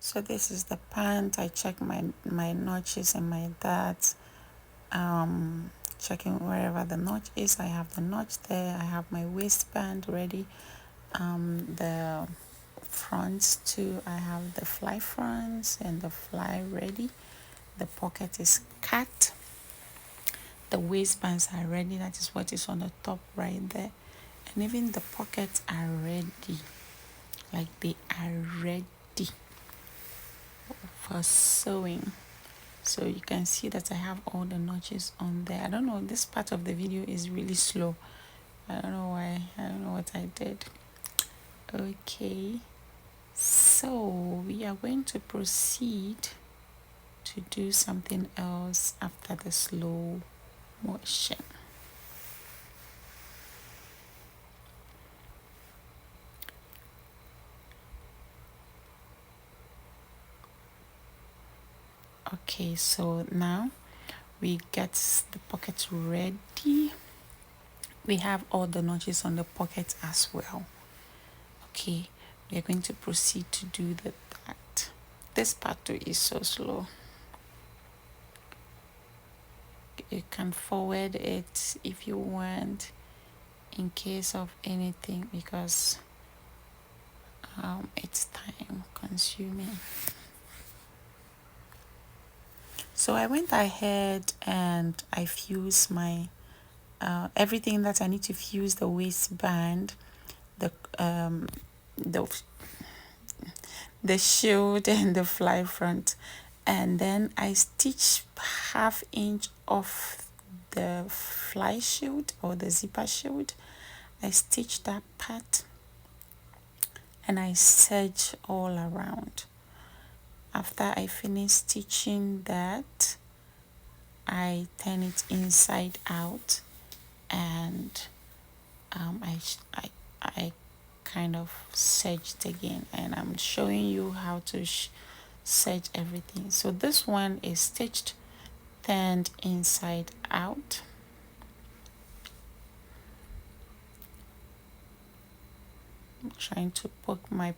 So this is the pant. I check my notches and my darts, checking wherever the notch is. I have the notch there. I have my waistband ready. The fronts too, I have the fly fronts and the fly ready. The pocket is cut. The waistbands are ready. That is what is on the top right there. And even the pockets are ready. Like they are ready for sewing. So you can see that I have all the notches on there. I don't know, this part of the video is really slow. I don't know why. I don't know what I did. Okay, so we are going to proceed to do something else after the slow motion. Okay, so now we get the pocket ready. We have all the notches on the pocket as well. Okay, we are going to proceed to do that. This part too is so slow. You can forward it if you want in case of anything, because it's time consuming. So I went ahead and I fused my everything that I need to fuse: the waistband, the the shield and the fly front, and then I stitch 1/2 inch off the fly shield or the zipper shield. I stitch that part and I serge all around. After I finish stitching that, I turn it inside out, and I kind of serged again, and I'm showing you how to serge everything. So this one is stitched, turned inside out. I'm trying to poke my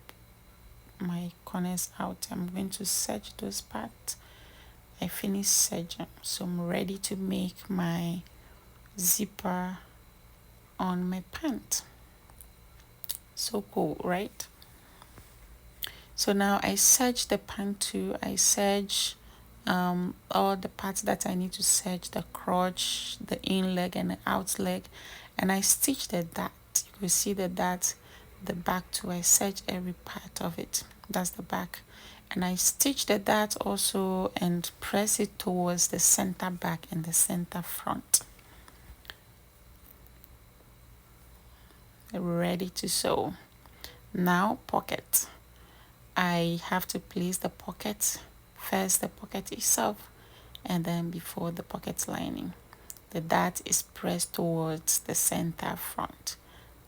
corners out. I'm going to serge those parts. I finished serging, so I'm ready to make my zipper on my pant. So cool, right? So now I serge the pant too. I serge all the parts that I need to serge: the crotch, the in leg and the out leg, and I stitch the dart. You can see the dart, the back too. I serge every part of it. That's the back, and I stitch the dart also and press it towards the center back and the center front. Ready to sew. Now pocket. I have to place the pocket first, the pocket itself, and then before the pocket lining. The dart is pressed towards the center front.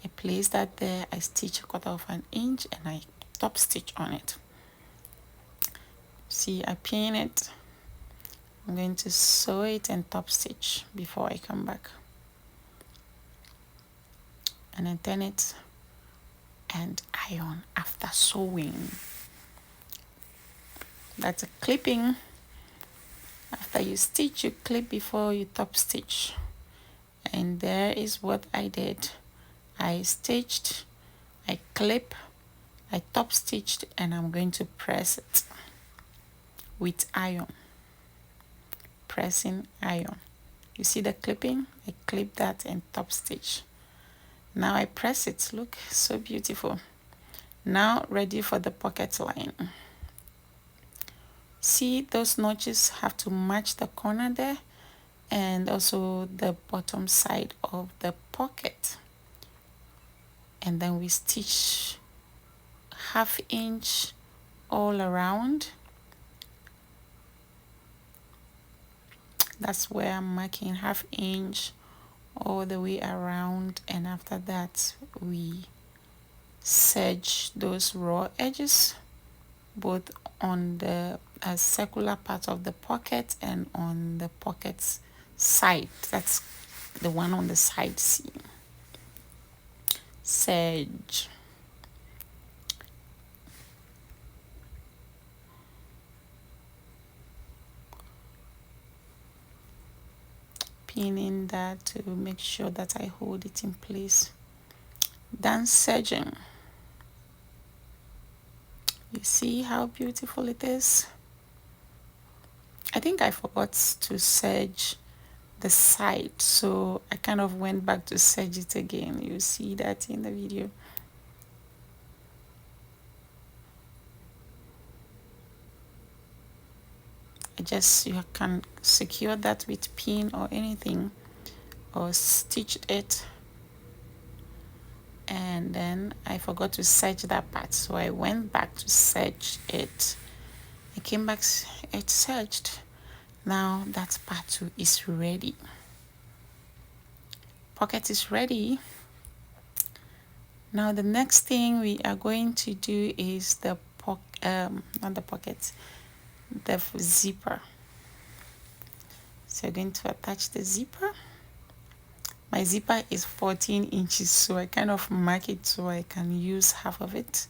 I place that there. I stitch 1/4 inch and I top stitch on it. See, I pin it. I'm going to sew it and top stitch before I come back, and then turn it and iron after sewing. That's a clipping. After you stitch, you clip before you top stitch. And there is what I did. I stitched, I clip, I top stitched, and I'm going to press it with iron. Pressing iron. You see the clipping? I clip that and top stitch. Now I press it. Look, so beautiful. Now ready for the pocket line. See, those notches have to match the corner there and also the bottom side of the pocket. And then we stitch 1/2 inch all around. That's where I'm marking 1/2 inch all the way around, and after that we serge those raw edges both on the circular part of the pocket and on the pocket's side. That's the one on the side seam. Serge. pinning that to make sure that I hold it in place. Done serging. You see how beautiful it is? I think I forgot to serge the side, so I kind of went back to serge it again. You see that in the video. You can secure that with pin or anything, or stitch it. And then I forgot to serge that part, so I went back to serge it. I came back, it's serged. Now that part 2 is ready. Pocket is ready. Now the next thing we are going to do is the not the pocket, the zipper. So I'm going to attach the zipper. My zipper is 14 inches, so I kind of mark it so I can use half of it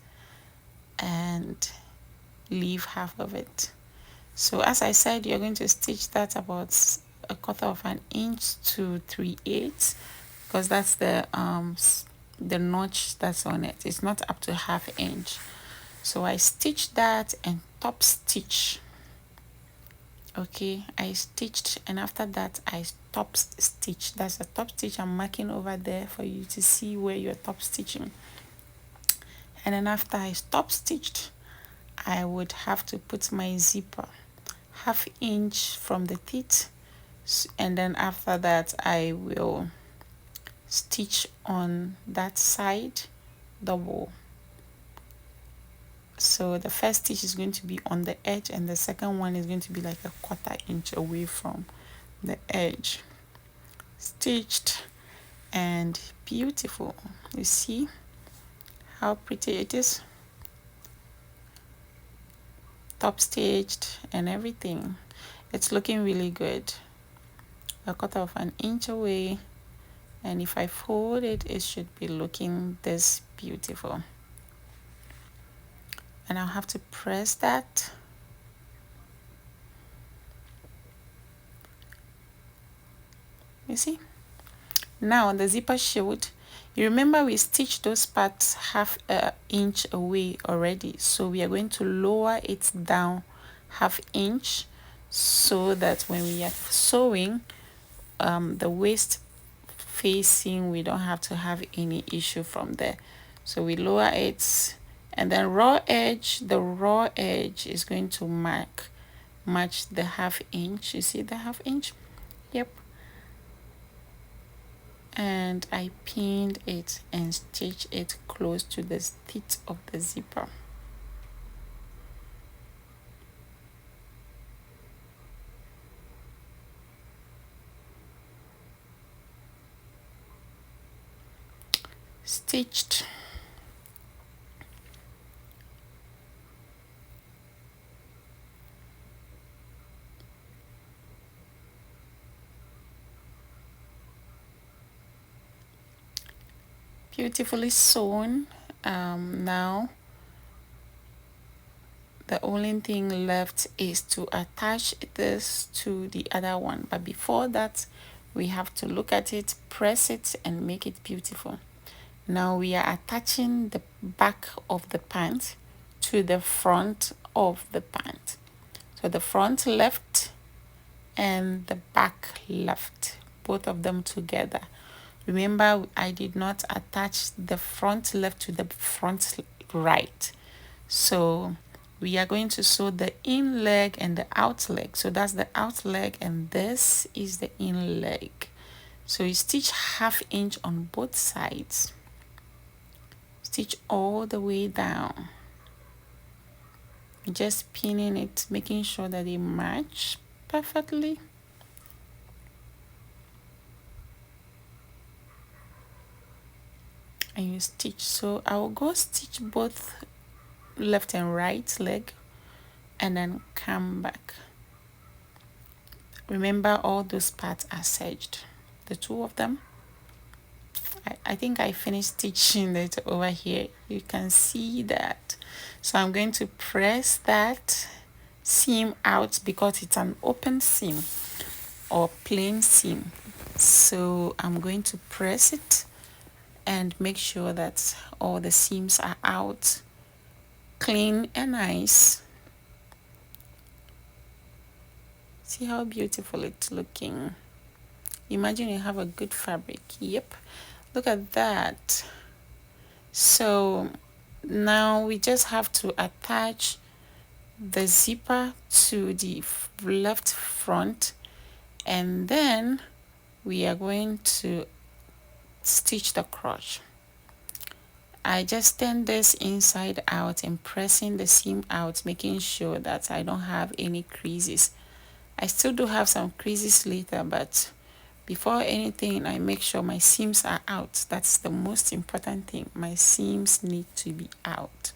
and leave half of it. So as I said, you're going to stitch that about 1/4 inch to 3/8, because that's the notch that's on it. It's not up to 1/2 inch. So I stitch that and top stitch. Okay, I stitched, and after that I top stitch. That's a top stitch I'm marking over there for you to see where you're top stitching. And then after I top stitched, I would have to put my zipper 1/2 inch from the teeth, and then after that I will stitch on that side double. So the first stitch is going to be on the edge, and the second one is going to be like 1/4 inch away from the edge. Stitched and beautiful. You see how pretty it is? Top stitched and everything. It's looking really good. 1/4 inch away, and if I fold it, it should be looking this beautiful. And I'll have to press that. You see? Now the zipper should, you remember we stitched those parts 1/2 inch away already, so we are going to lower it down 1/2 inch so that when we are sewing the waist facing, we don't have to have any issue from there. So we lower it, and then the raw edge is going to match the 1/2 inch. You see the 1/2 inch? Yep. And I pinned it and stitched it close to the teeth of the zipper. Stitched. Beautifully sewn. Now the only thing left is to attach this to the other one, but before that we have to look at it, press it, and make it beautiful. Now we are attaching the back of the pant to the front of the pant. So the front left and the back left, both of them together. Remember, I did not attach the front left to the front right. So we are going to sew the in leg and the out leg. So that's the out leg, and this is the in leg. So you stitch 1/2 inch on both sides. Stitch all the way down. Just pinning it, making sure that they match perfectly. And you stitch. So I will go stitch both left and right leg and then come back. Remember, all those parts are serged, the two of them. I think I finished stitching it over here. You can see that. So I'm going to press that seam out because it's an open seam or plain seam. So I'm going to press it and make sure that all the seams are out clean and nice. See how beautiful it's looking. Imagine you have a good fabric. Yep, look at that. So now we just have to attach the zipper to the left front, and then we are going to stitch the crotch. I just turn this inside out and pressing the seam out, making sure that I don't have any creases. I still do have some creases later, but before anything I make sure my seams are out. That's the most important thing. My seams need to be out.